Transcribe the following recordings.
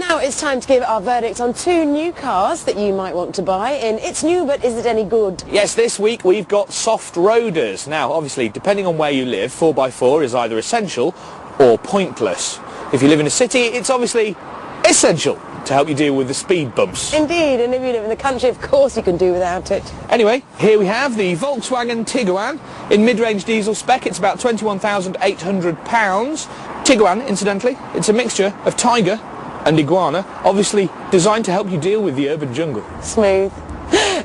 now it's time to give our verdict on two new cars that you might want to buy in It's New But Is It Any Good? Yes, this week we've got soft roaders. Now, obviously, depending on where you live, 4x4 is either essential or pointless. If you live in a city, it's obviously essential to help you deal with the speed bumps. Indeed, and if you live in the country, of course you can do without it. Anyway, here we have the Volkswagen Tiguan in mid-range diesel spec. It's about £21,800. Tiguan, incidentally, it's a mixture of Tiger and Iguana, obviously designed to help you deal with the urban jungle. Smooth.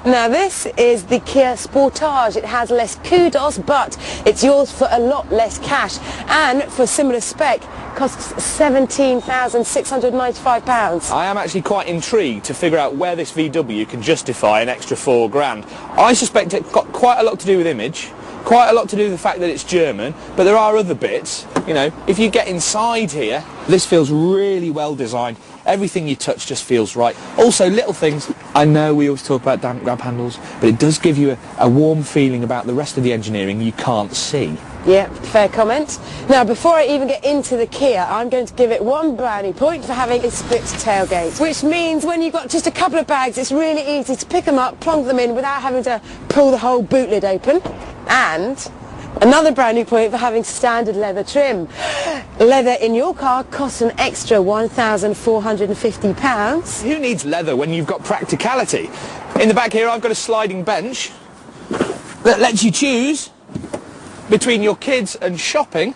Now this is the Kia Sportage. It has less kudos, but it's yours for a lot less cash, and for similar spec costs £17,695. I am actually quite intrigued to figure out where this VW can justify an extra £4,000. I suspect it's got quite a lot to do with image, quite a lot to do with the fact that it's German, but there are other bits. You know, if you get inside here, this feels really well designed. Everything you touch just feels right. Also, little things. I know we always talk about damp grab handles, but it does give you a warm feeling about the rest of the engineering you can't see. Yeah, fair comment. Now, before I even get into the Kia, I'm going to give it one brownie point for having a split tailgate, which means when you've got just a couple of bags, it's really easy to pick them up, plonk them in without having to pull the whole boot lid open. And another brand new point for having standard leather trim. Leather in your car costs an extra £1,450. Who needs leather when you've got practicality? In the back here I've got a sliding bench that lets you choose between your kids and shopping,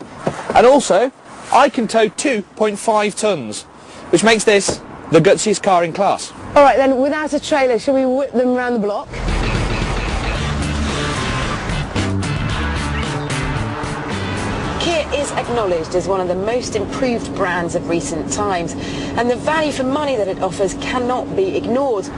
and also I can tow 2.5 tonnes, which makes this the gutsiest car in class. Alright then, without a trailer, shall we whip them around the block? Kia is acknowledged as one of the most improved brands of recent times, and the value for money that it offers cannot be ignored.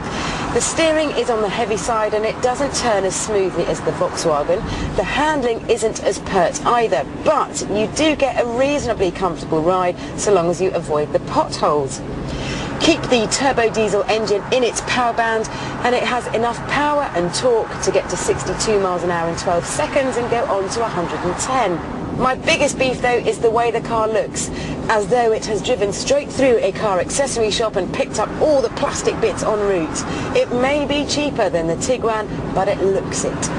The steering is on the heavy side and it doesn't turn as smoothly as the Volkswagen. The handling isn't as pert either, but you do get a reasonably comfortable ride so long as you avoid the potholes. Keep the turbo diesel engine in its power band, and it has enough power and torque to get to 62 miles an hour in 12 seconds and go on to 110. My biggest beef though is the way the car looks, as though it has driven straight through a car accessory shop and picked up all the plastic bits en route. It may be cheaper than the Tiguan, but it looks it.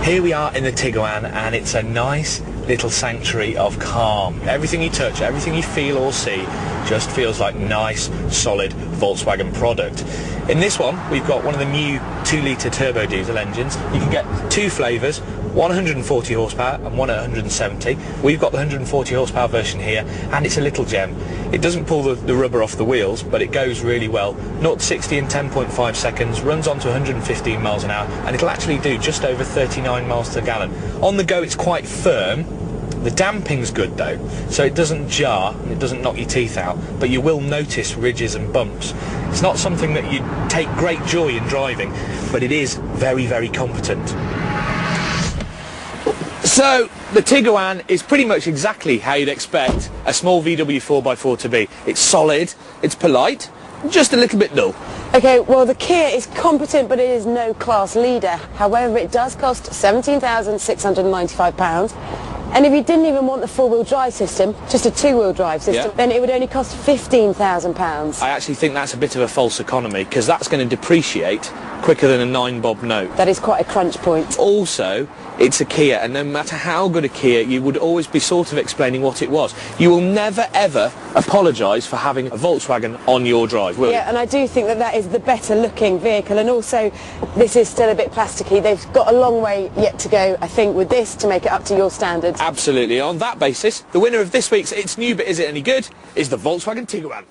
Here we are in the Tiguan, and it's a nice little sanctuary of calm. Everything you touch, everything you feel or see just feels like nice, solid Volkswagen product. In this one, we've got one of the new 2-litre turbo diesel engines. You can get two flavours, 140 horsepower and one at 170. We've got the 140 horsepower version here, and it's a little gem. It doesn't pull the rubber off the wheels, but it goes really well. 0 to 60 in 10.5 seconds, runs on to 115 miles an hour, and it'll actually do just over 39 miles per gallon. On the go, it's quite firm. The damping's good though, so it doesn't jar and it doesn't knock your teeth out, but you will notice ridges and bumps. It's not something that you take great joy in driving, but it is very, very competent. So, the Tiguan is pretty much exactly how you'd expect a small VW 4x4 to be. It's solid, it's polite, just a little bit dull. Okay, well the Kia is competent, but it is no class leader. However, it does cost £17,695. And if you didn't even want the four-wheel drive system, just a two-wheel drive system, then it would only cost £15,000. I actually think that's a bit of a false economy, because that's going to depreciate quicker than a 9-bob note. That is quite a crunch point. Also, it's a Kia, and no matter how good a Kia, you would always be sort of explaining what it was. You will never, ever apologise for having a Volkswagen on your drive, will you? Yeah, and I do think that that is the better-looking vehicle, and also this is still a bit plasticky. They've got a long way yet to go, I think, with this to make it up to your standards. Absolutely. On that basis, the winner of this week's It's New But Is It Any Good is the Volkswagen Tiguan.